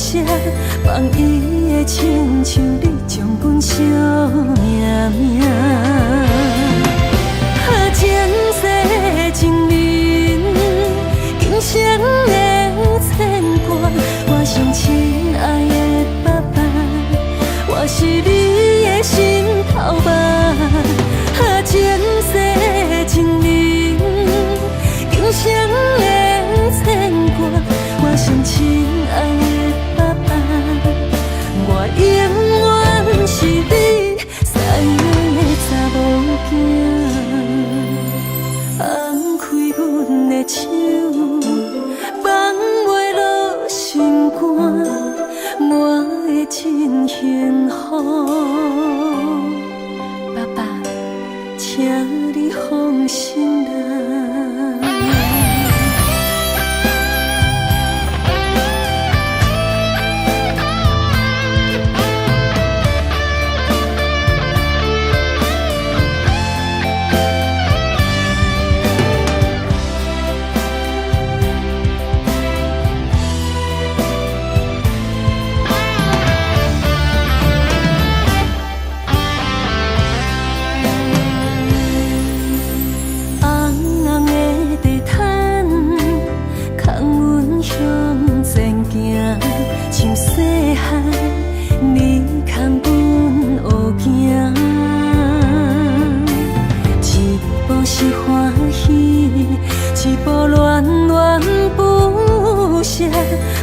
舍，放伊的亲像你将阮惜命命。前世情人，今生的牵挂，我上亲爱的爸爸，我是你的心头肉。前世情人，今生的牵挂，我上亲爱的爸爸，我永远是你西洋的查某囝。放开阮的手，放袂落心肝，我会真幸福。爸爸，请你放心啦。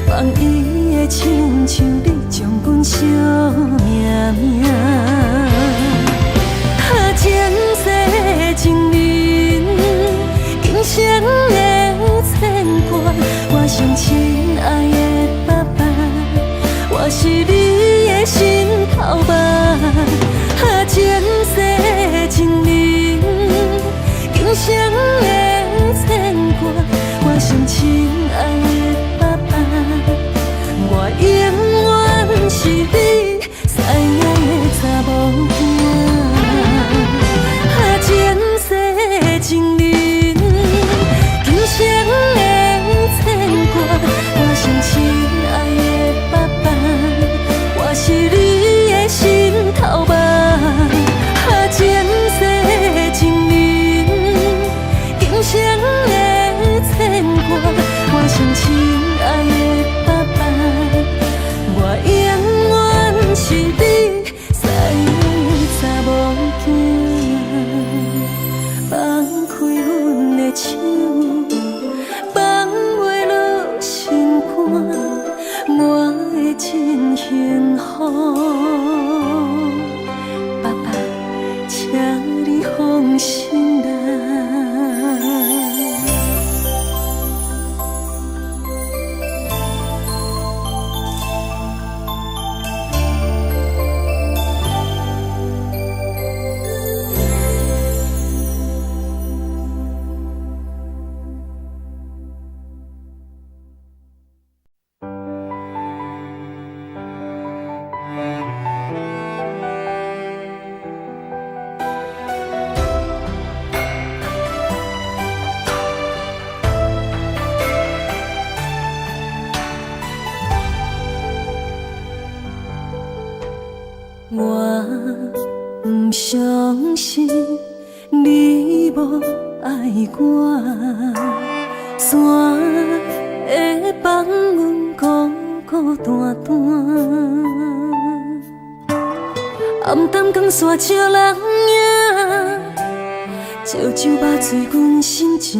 放伊的亲像你将阮惜命命。前世情人，今生的牵挂，我上亲爱的爸爸，我是你的心头肉。前世情人，今生的牵挂，我上亲爱的爸爸，我永远是你西洋的查某囝。前世情人，今生的牵挂，我上亲爱的爸爸，我是你的心头肉。前世情人，今生的牵挂，我上亲爱的爸爸，我永远是你西洋的查某囝。放开阮的手，放袂落心肝，我会真幸福。爸爸，请你放心啦。我不相信你无爱我，山会放阮孤孤单单，暗淡光线照人影，照像肉醉阮心情，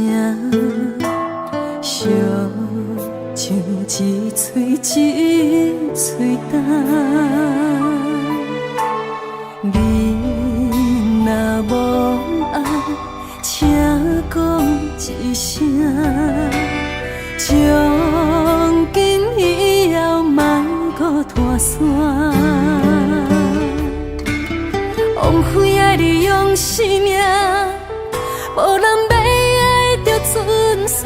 烧像一嘴一嘴干。你若无爱，请讲一声，从今以后莫搁拖线。枉费爱你用生命，无人要爱着存线，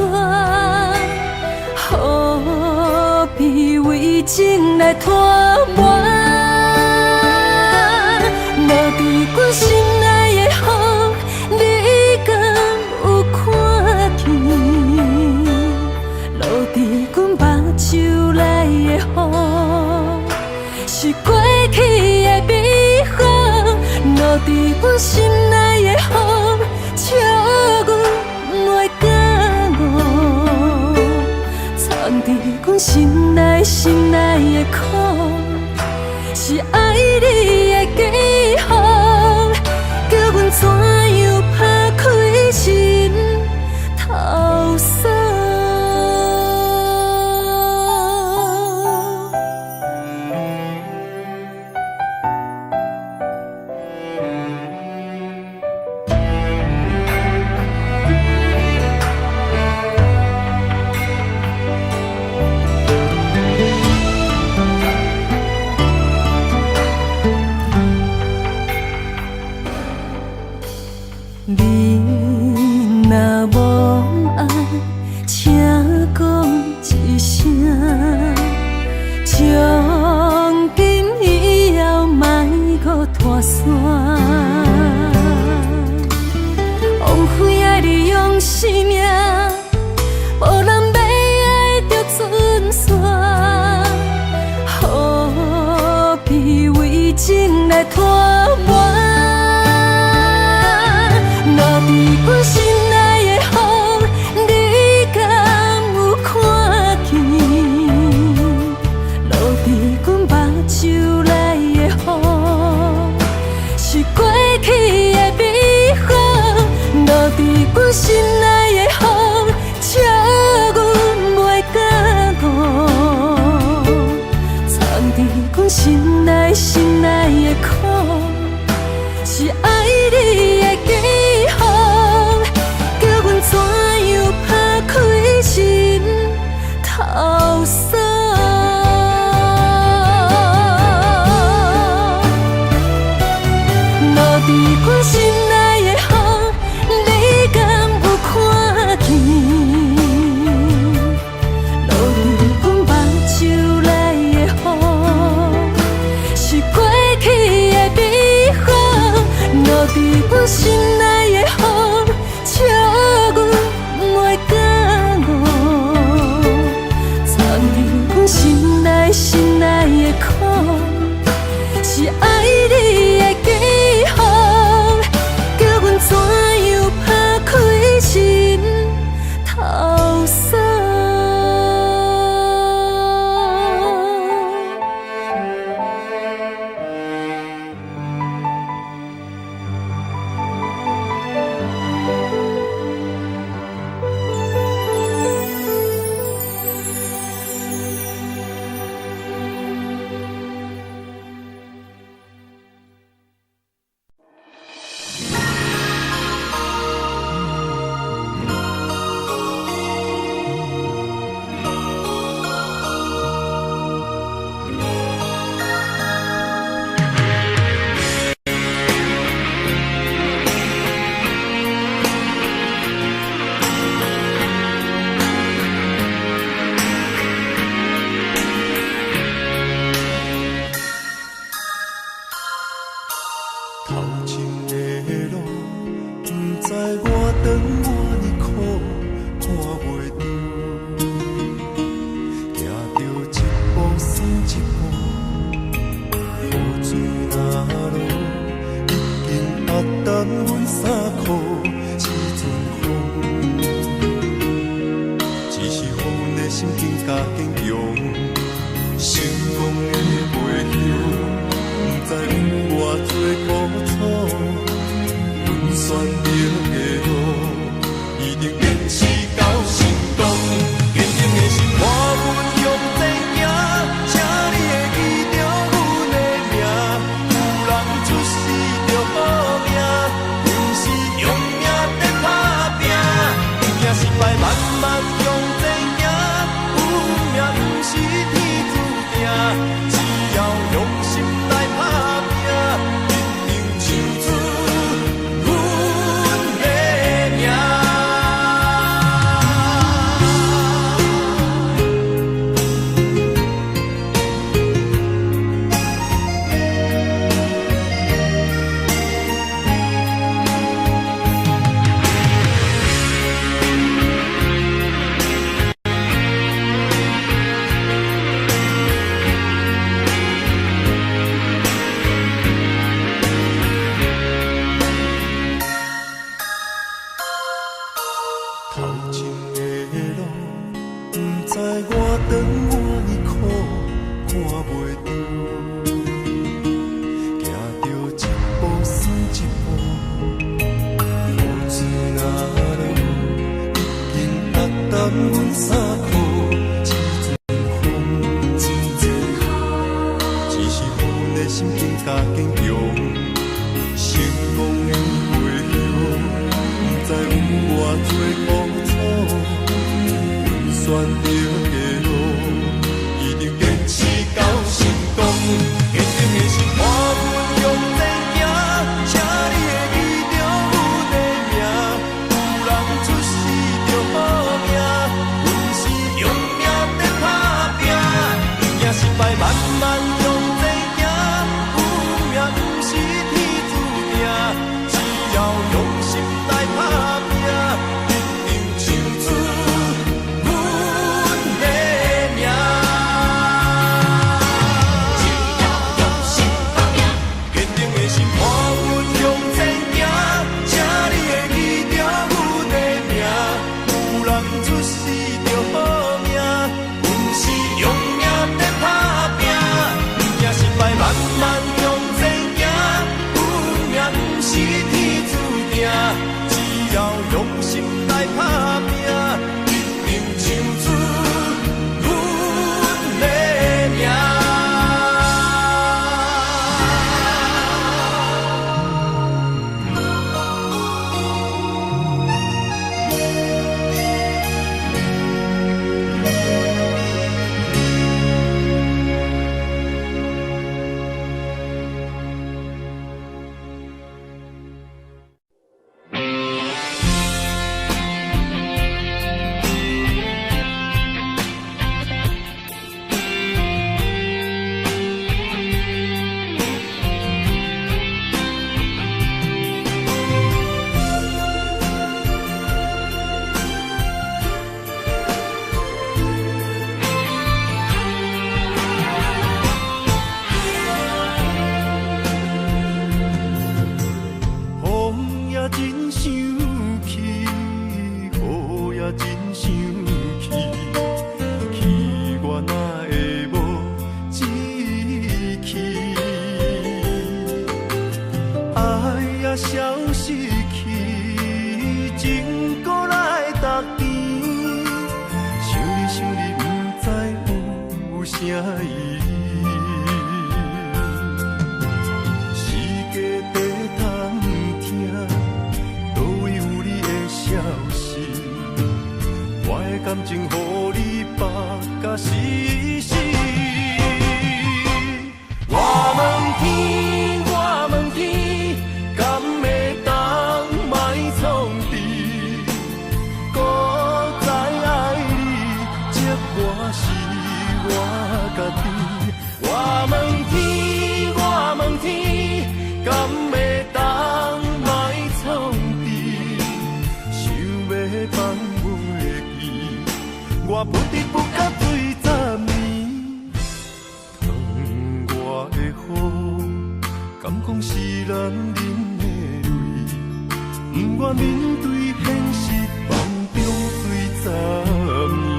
何必为情来拖磨？落伫阮心内的雨，你敢有看见？落伫阮目睭内的雨。是过去的美好，落伫阮心内的风，笑阮袂感悟，藏伫阮心内的苦，是爱你的记号，叫阮怎样拍开心头锁。你若无爱，请讲一声，从今以后莫搁拖线。枉费爱你用生命，无人要爱着准线，何必为情来拖磨？阮心内的风，你敢有看见？落伫阮目睭内的雨，是过去的美好。落伫阮心内的风，笑阮袂感悟，藏伫阮心内的苦，是爱你的记号。怎样拍开心头锁？落伫阮心内的风，你敢有看见？落伫阮目睭内的雨，是过去的美好。落伫阮心内的风，笑阮袂感悟，藏伫阮心内的苦，是爱你的记号，叫阮怎样拍开心头锁？用心来打拼，一定唱出。我长我呢苦，看袂着，行着一步算一步，雨水若落，已经达淡阮衫裤。心更加坚强，成功已回乡，不知有偌多苦楚，阮选择的路，一定坚持到成功。坚定的心看阮向前行，请你会记着阮的名，有人出世就好命，阮是用命在打拼，赢失败慢慢。我不得不甲对10年，窗外的雨，敢讲是咱忍的泪，不愿面对现实，梦中对10年。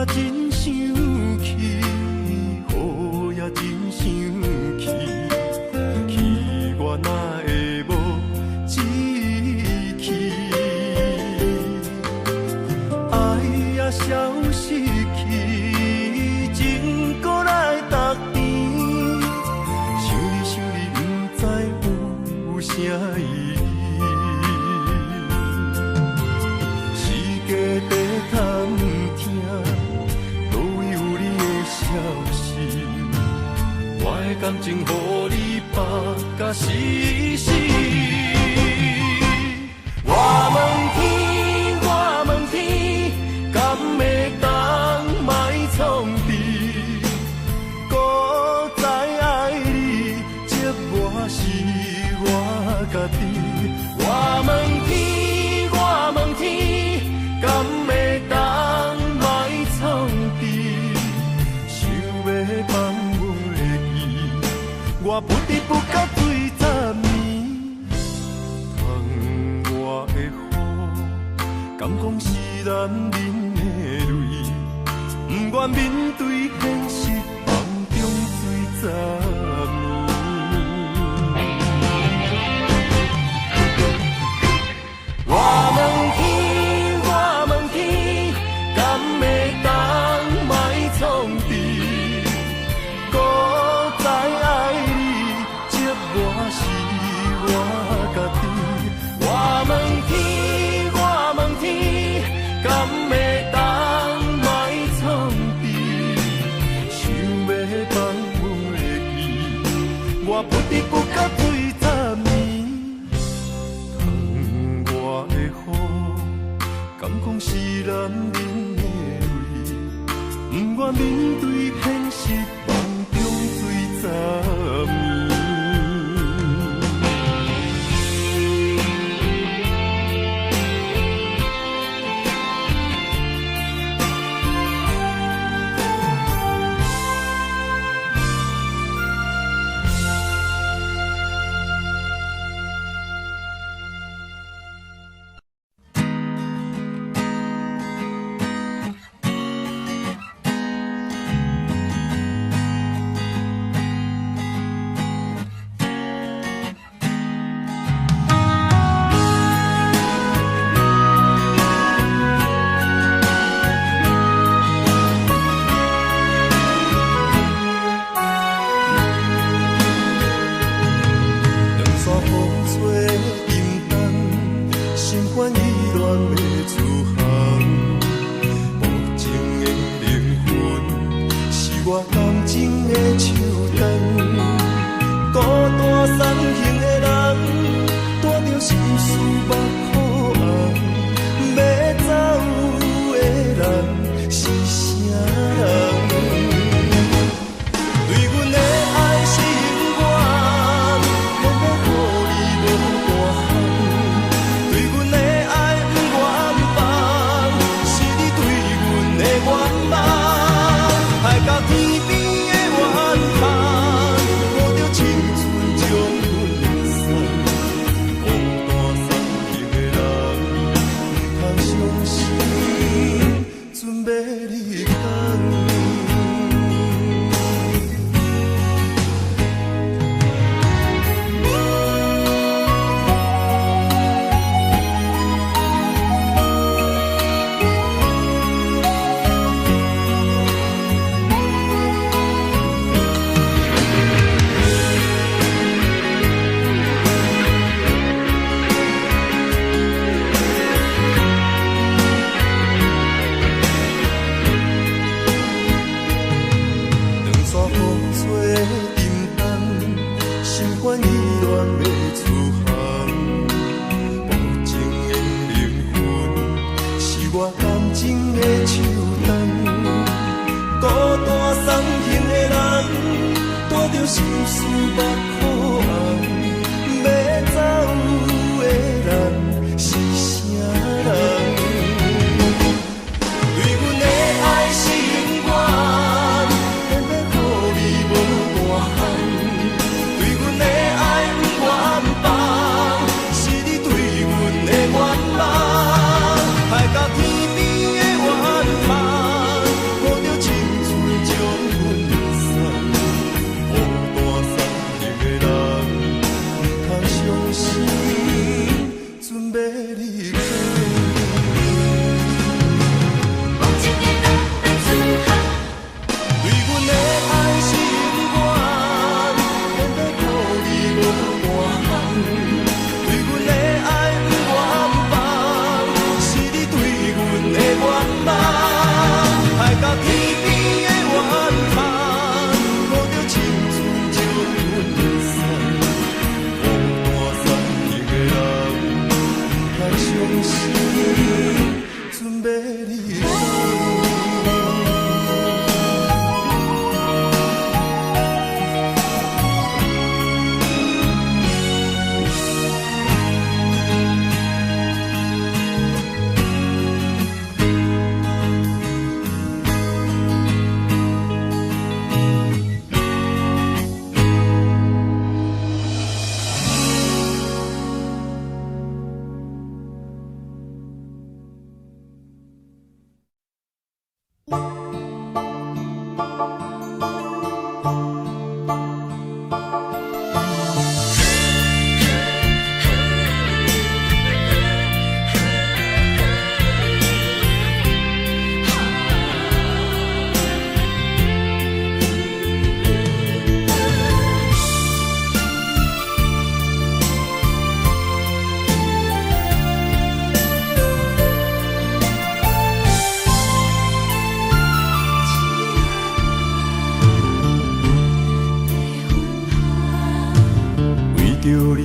真想去，雨也真想去，去我哪会无志气？爱也消失去，情搁来逐甜。想你，不知有啥意义？世界在探听。我的感情，予你绑甲死死。我问天，我问天，敢会当莫创治？搁再爱你，这我是我家己。我问天，我问天，敢会当？忍的泪，不愿面对现实梦中最十年。我问天，我问天，敢会当莫创治？搁再爱你，接我是我家己。我问天，我问天，敢会当莫创治？想要放袂记，我不得不甲最十年。窗外的雨，敢讲是男人的泪，不愿面对现实梦中最十年。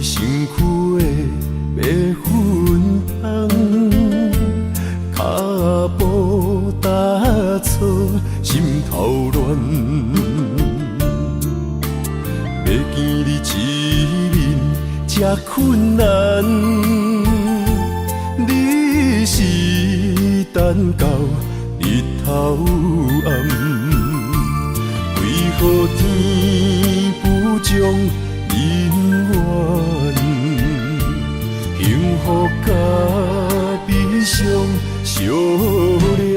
身躯的要分香，脚步踏错，心头乱。要见你一面这困难，你是等到日头暗，为何天不将人怨？幸福甲悲伤相连，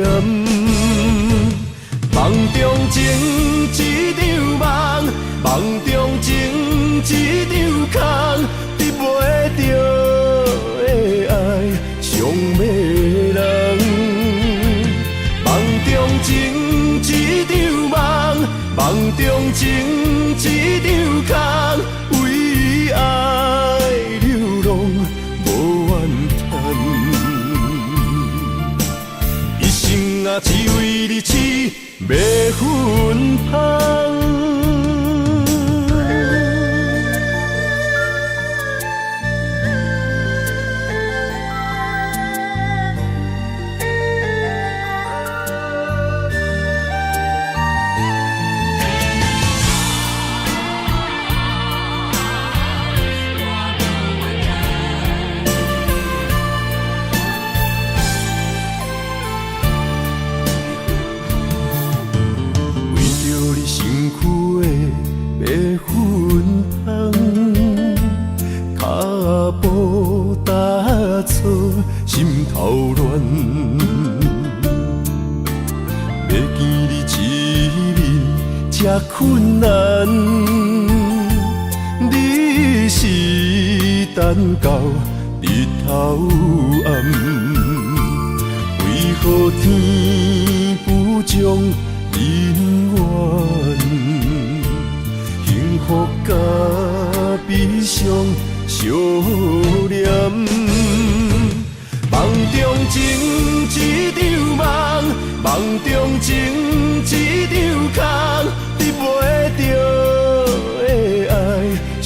梦中情一场梦，梦中情一场空，得袂着的爱上迷人。梦中情一场梦，梦中情一场空，为爱流浪无怨叹。一生啊，只为你痴，要分香。心头乱，要见你一面这困难，你是等到日头暗，为何天不将人怨？幸福甲悲伤相连。梦中情一场梦，梦中情一场空，得袂着的爱上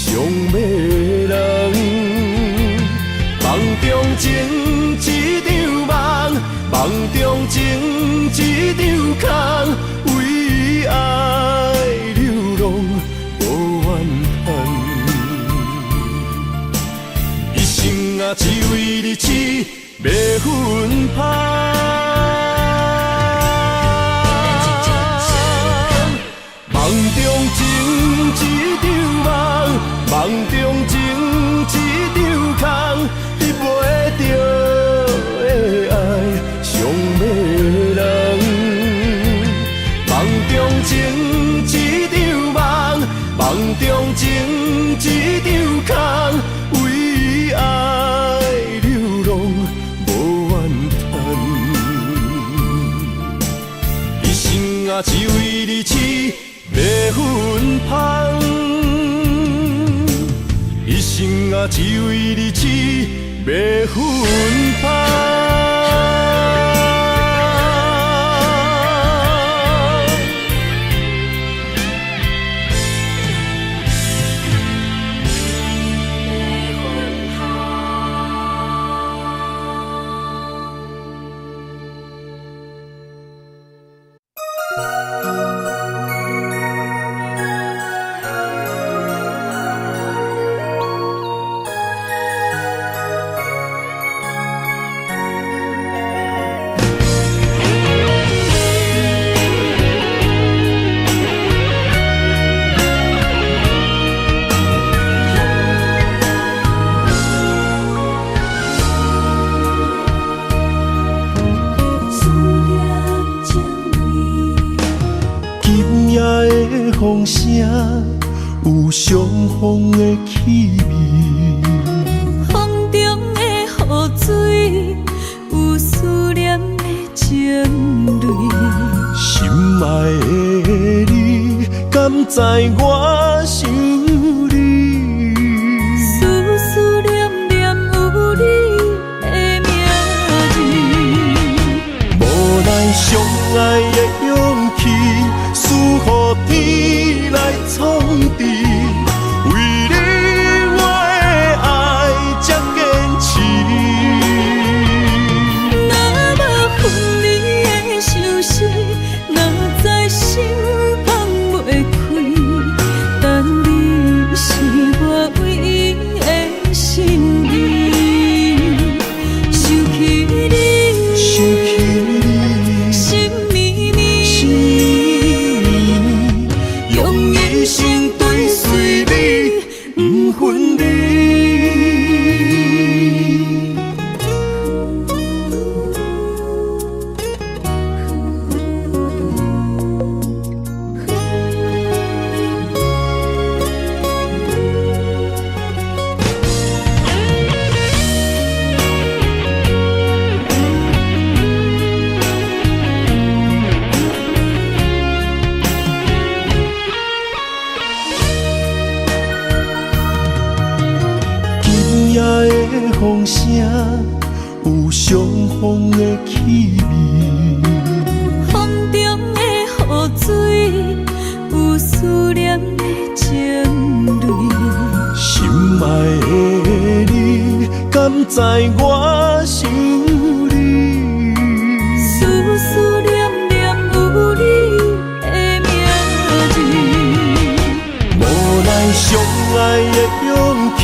迷人。梦中情一场梦，梦中情一场空，为爱流浪无怨叹。一生啊，只为你痴。要分香，梦中情一场梦，梦中情一场空，得袂着的爱上迷人。梦中情一场梦，梦中情一场空，为爱流浪。啊，只为你痴，要分香。一生啊，只为你痴，要分香。风声有相逢的气味，风中的雨水有思念的情泪。心爱的你，敢知我想你？思念念有你的名字，无奈相爱的勇气，输予天来创治。为你我的风声，有相逢的气味。风中的雨水，有思念的情泪。心爱的你，敢知我想你？思思念念有你的名字。无奈相爱的勇气，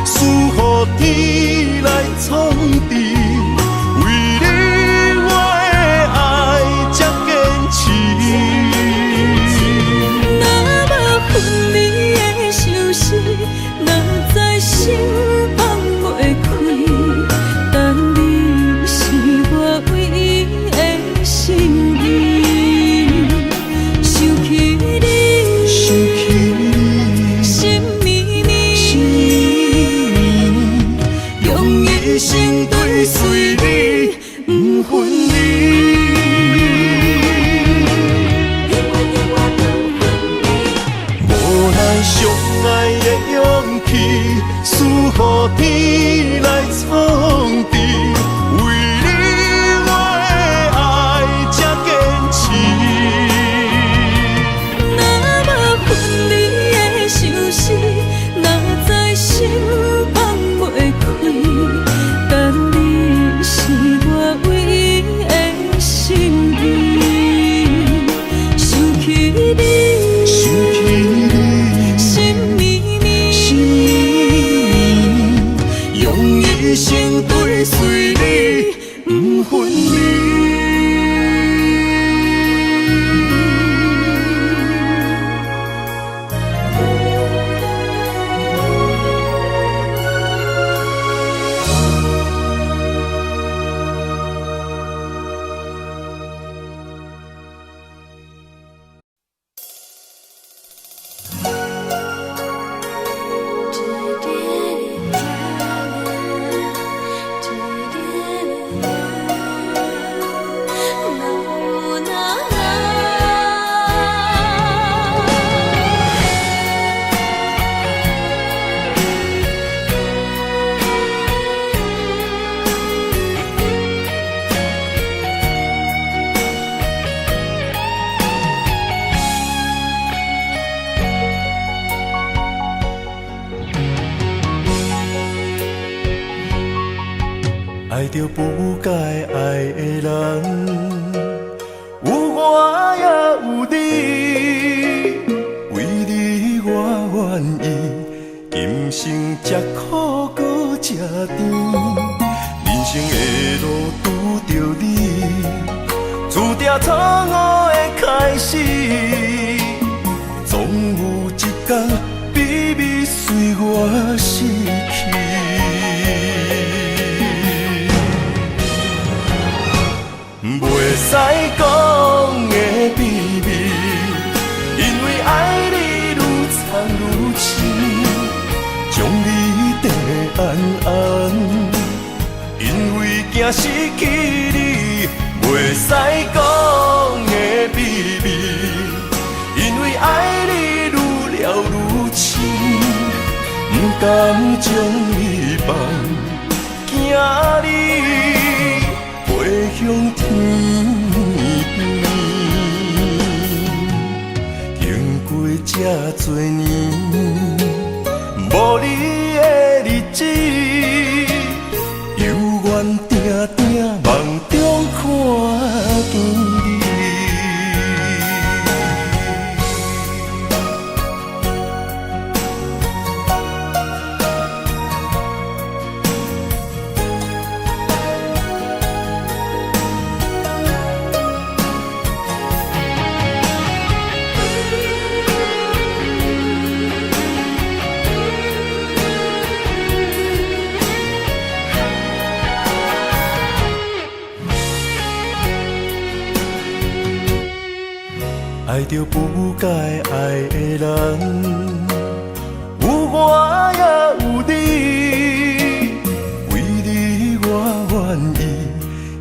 输予天来创治。为你我的爱才坚持。若无分离的相思，哪知心放袂开。但你是我唯一的心意，想起你，想起你，心绵绵，心绵绵，用一生追随你，不分离。无奈相爱的勇气，输予天来创治。为你我的爱才坚持。若无分离的相思，哪知心放袂开。但你是我唯一的心意，想起你，想起你，心绵绵，心绵绵，用一生追随你，不分离。爱着不该爱的人，有我也有你，为你我愿意，今生吃苦搁吃甜，人生的路拄着你，注定错误的开始，总有一天秘密随我逝去。袂使讲的秘密，因为爱你愈藏愈深，将你藏得暗暗，因为惊失去你。袂使讲的秘密，因为爱你愈了愈深，不甘将你放，惊你飞向天边，经过这多年，无你的日子，犹原定定梦中看见你。爱着不该爱的人，有我也有你，为你我愿意，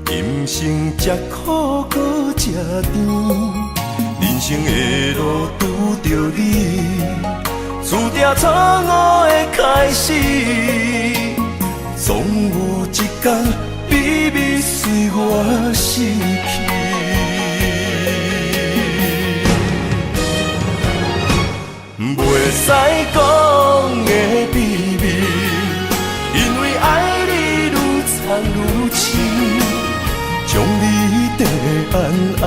今生吃苦搁吃甜，人生的路拄着你，注定错误的开始，总有一天秘密随我逝去。袂使讲的秘密，因为爱你愈藏愈深，将你地安安，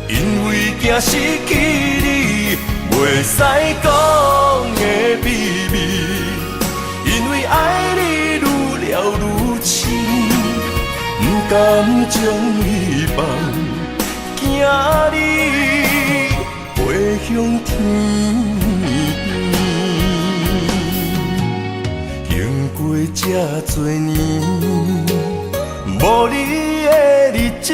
因为惊失去你。袂使讲的秘密，因为爱你愈了愈深，不甘将你放，惊你飞向天。经过这多年，无你的日子，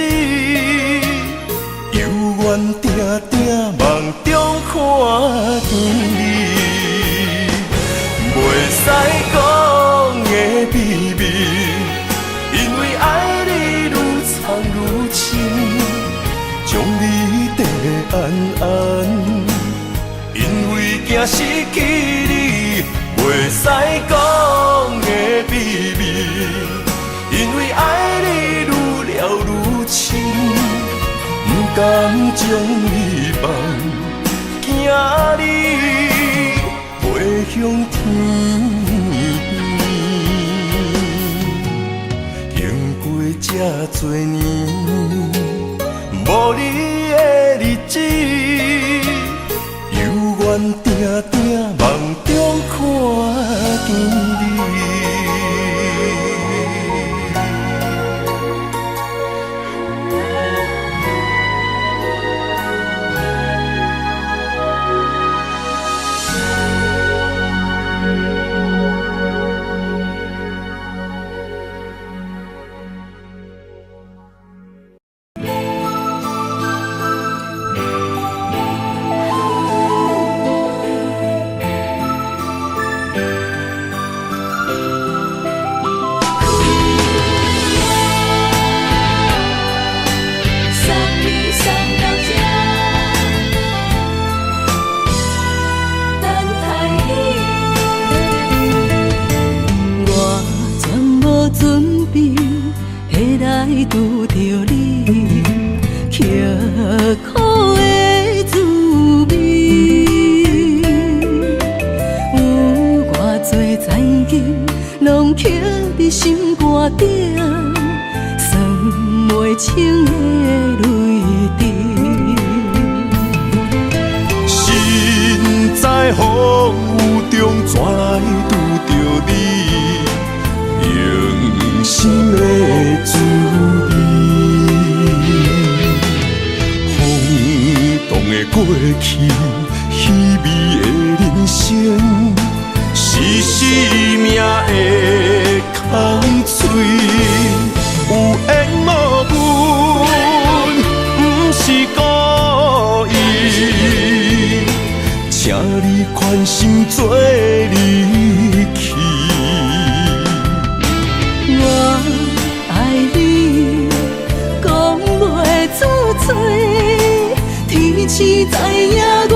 犹原定定梦中看见你。袂使讲的秘密，因为爱你愈藏愈深，将你地安安，因为惊失去你。袂使讲的秘密，因为爱你愈了愈深，不甘将你放，惊你飞向天。经过这多年，无你的日子，犹原定定梦中看见你。拄着你，刻苦的滋味，有偌多前景，拢刻伫心肝顶，算袂清的泪滴。心在风雨中，怎来拄着你？用心的滋味，轰动的过去，稀微的人生，是生命的空嘴，有缘无分，不是故意，请你宽心做离去。我爱你，讲袂出嘴，天赐知影阮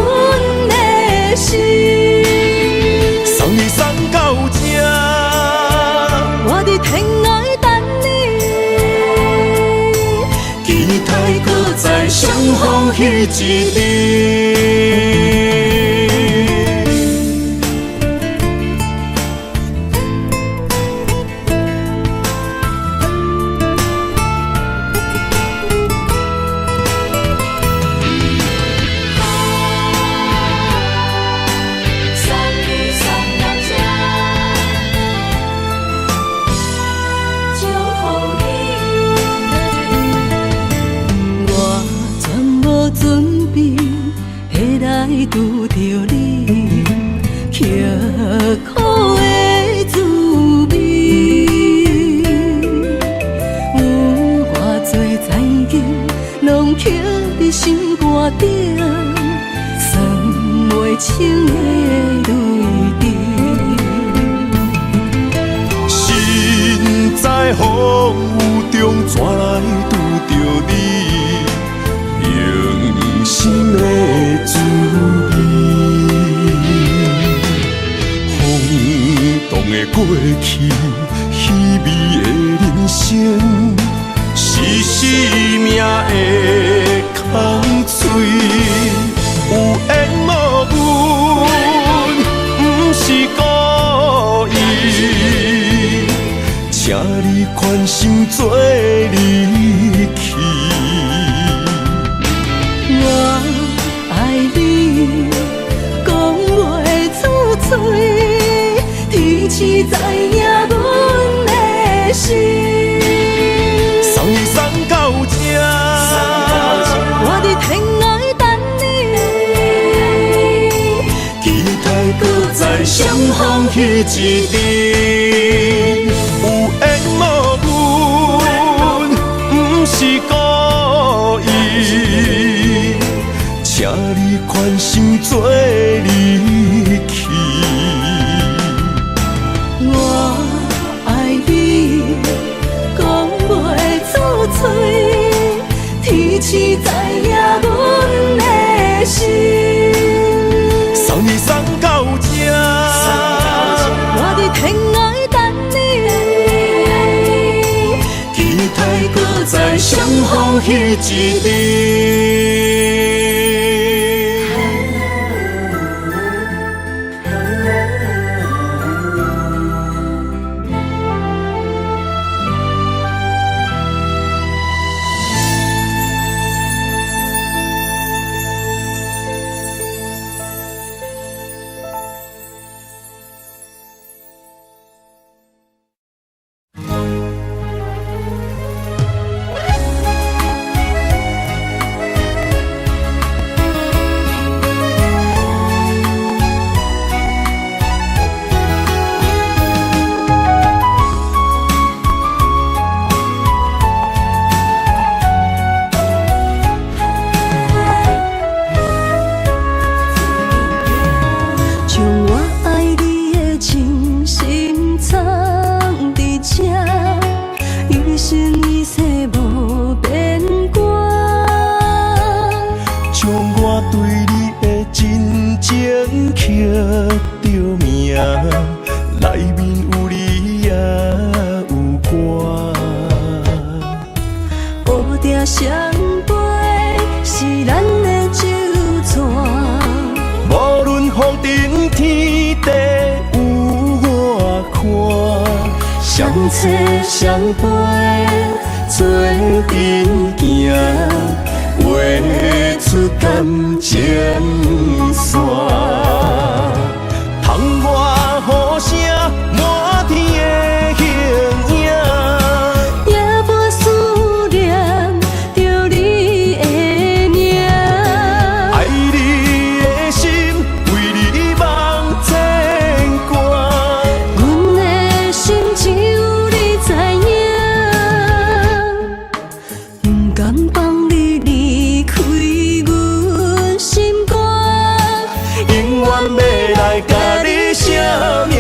的心。送你送到这，我伫天涯等你，期待搁再相逢彼一日。拄着你，刻苦的滋味，有偌多前景，拢刻伫心肝顶，算袂清的泪滴。心在风雨中，怎来拄着你？用心的滋味，轰动的过去，虚伪的人生，是生命的空嘴，有缘无分，不是故意，请你宽心做离去。我爱你，讲袂出嘴，天赐知影阮的心。送你送到这，我伫天涯等你，期待搁再相逢彼一日。有缘无分，不是故意，请你宽心做离去。我爱你，讲袂出嘴，天赐知影阮的心。送你送到这，我伫天涯等你，期待搁再相逢彼一日。相陪是咱的酒泉，无论风顶天地有我看，相切相陪做阵行，画出感情线。窗外雨声满天的形影。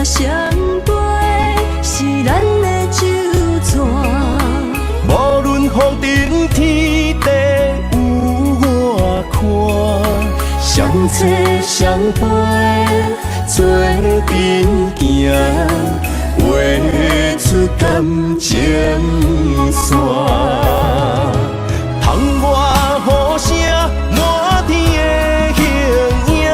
相陪是咱的酒泉，无论风顶天地有我看，相切相陪做阵行，画出感情线。窗外雨声满天的形影。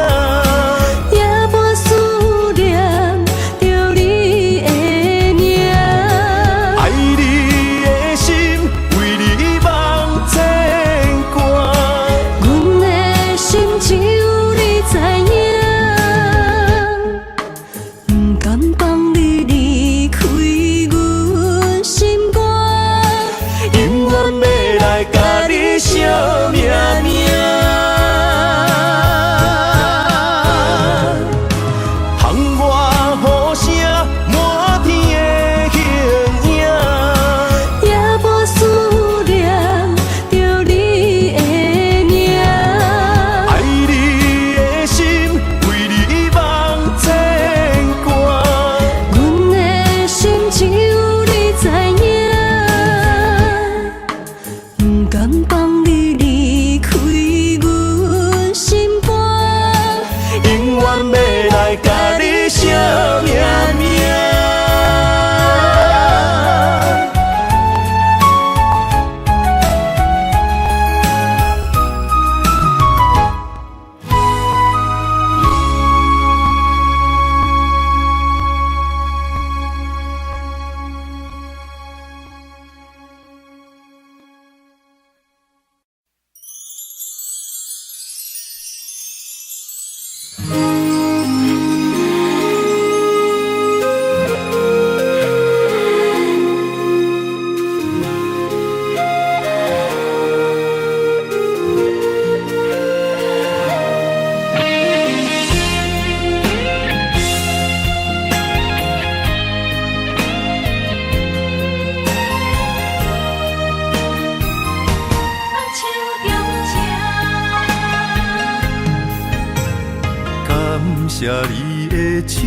谢你的手，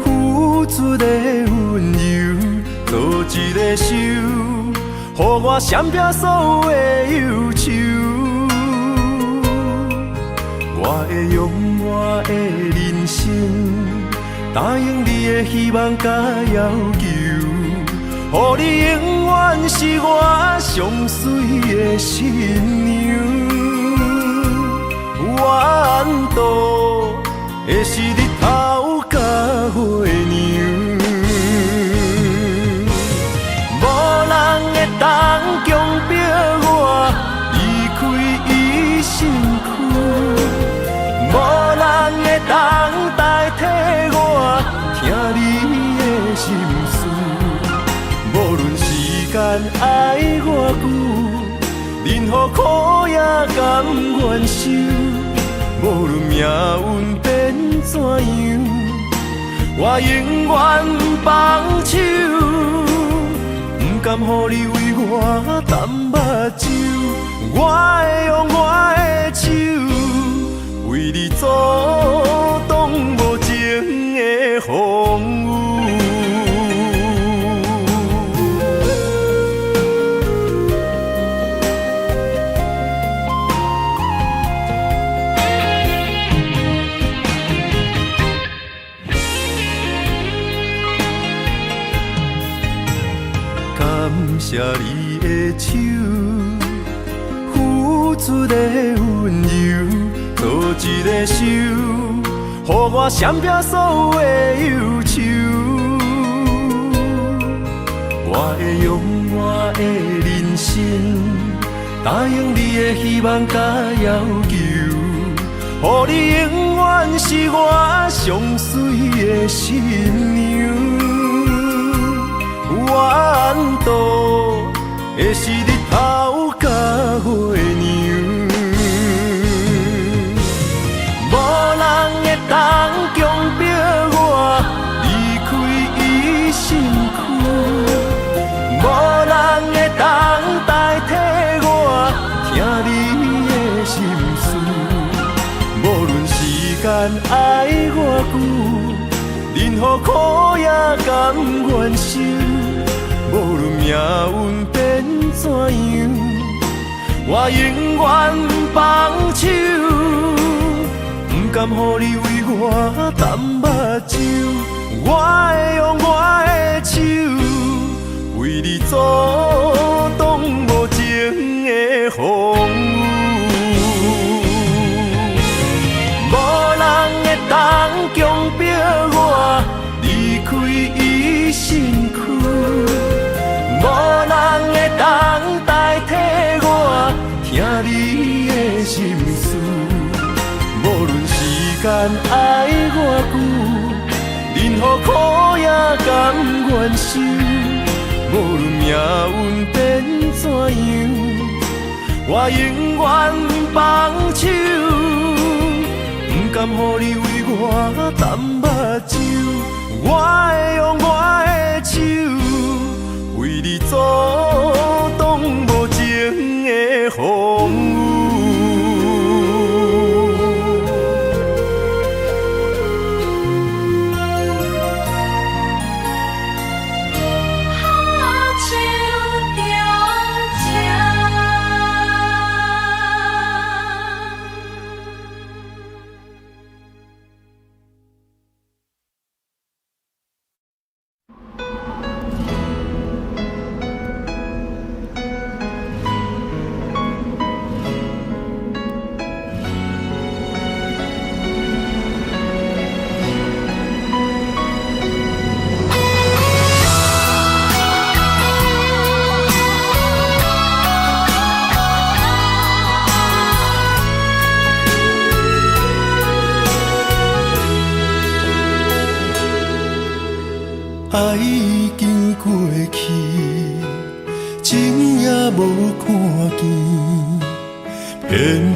付出的温柔，做一个手，予我闪避所有的忧愁。我会用我的人生，答应你的希望甲要求，予你永远是我上水的新娘。缘投的是日头甲月亮，无人会当强迫我离开伊身躯，无人会当代替我听你的心事。无论时间爱偌久，任何苦也甘愿受。无论命运变怎样，我永远放手，不甘予你为我淡目睭。我会用我的手，为你阻挡无情的风雨。感谢你的手，付出的温柔，做一个手，予我闪避所有的忧愁。我会用我的人生，答应你的希望甲要求，予你永远是我上水的新娘。缘投的是日头甲月亮，无人会当强迫我离开伊身躯，无人会当代替我听你的心事。无论时间爱偌久，任何苦也甘愿受。无论命运变怎样，我永远放手，不甘予你为我淡目睭。我会用我的手，为你阻挡无情的风雨。无人会当强迫我离开伊身躯，无人会当代替我听你的心事。无论时间爱偌久，任何苦也甘愿受。无论命运变怎样，我永远放手，不甘予你为我淡目睭。我会用我的手，为你阻挡无情的风雨。爱已经过去，情也无看见，偏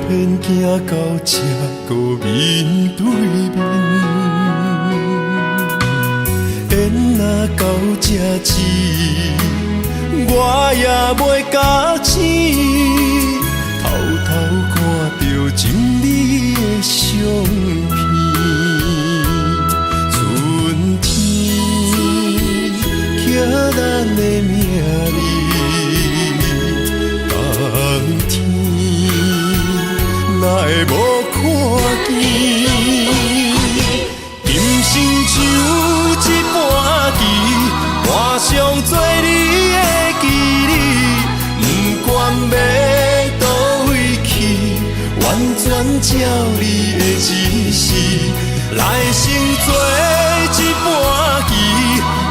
偏行到这个面对面。缘若到这止，我也袂假醒，偷偷看到情你的相片。照你的指示，来生做一盘棋，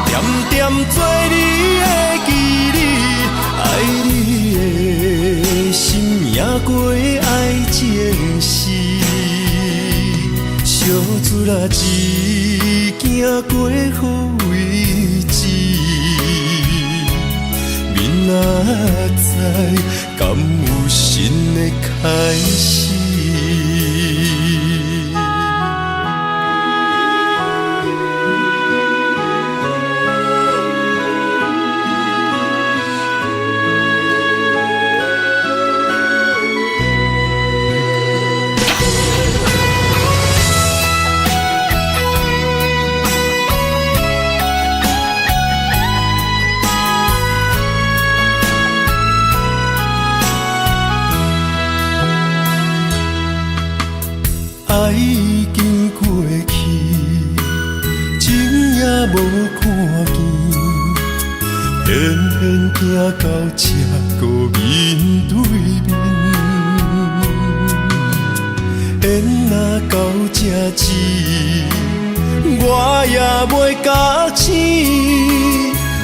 点点做你的记忆，爱你的心也过爱情诗，小船啊一行过好位置，明仔载敢有新的开始？爱已经过去，情也无看见，偏偏行到这个面对面。缘若到这止，我也袂假醒，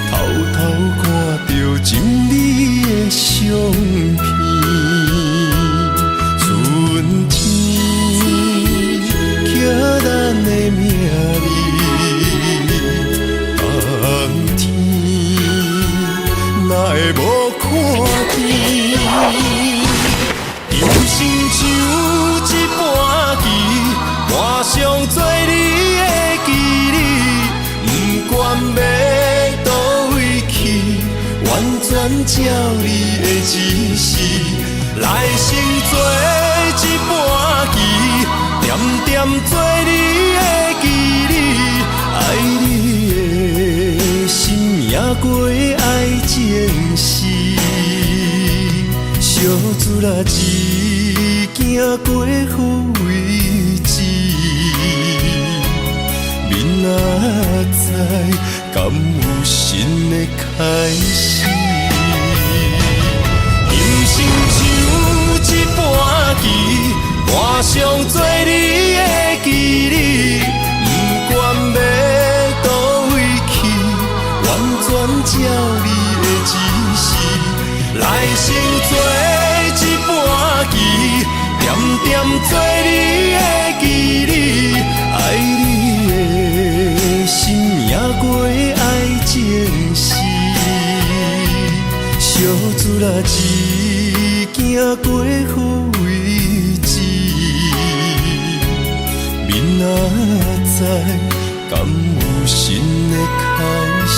偷偷看到情你的相片。春天刻咱的名字，冬天哪会无看见？人生像一盘棋，换上做你的记忆，不管要倒位去，完全照你的指示，来生做一盘棋，点点做你的记忆，爱你的心也过爱情诗，小船啊一行过好位置，明仔载敢有新的开始？人生像一盘棋，换上做你的记忆，不管要倒位去，完全照你的指示，来生做一盘棋，点点做你的记忆，爱你的心也过爱情诗，小船啊一行过好位置，明仔载敢有新的开始？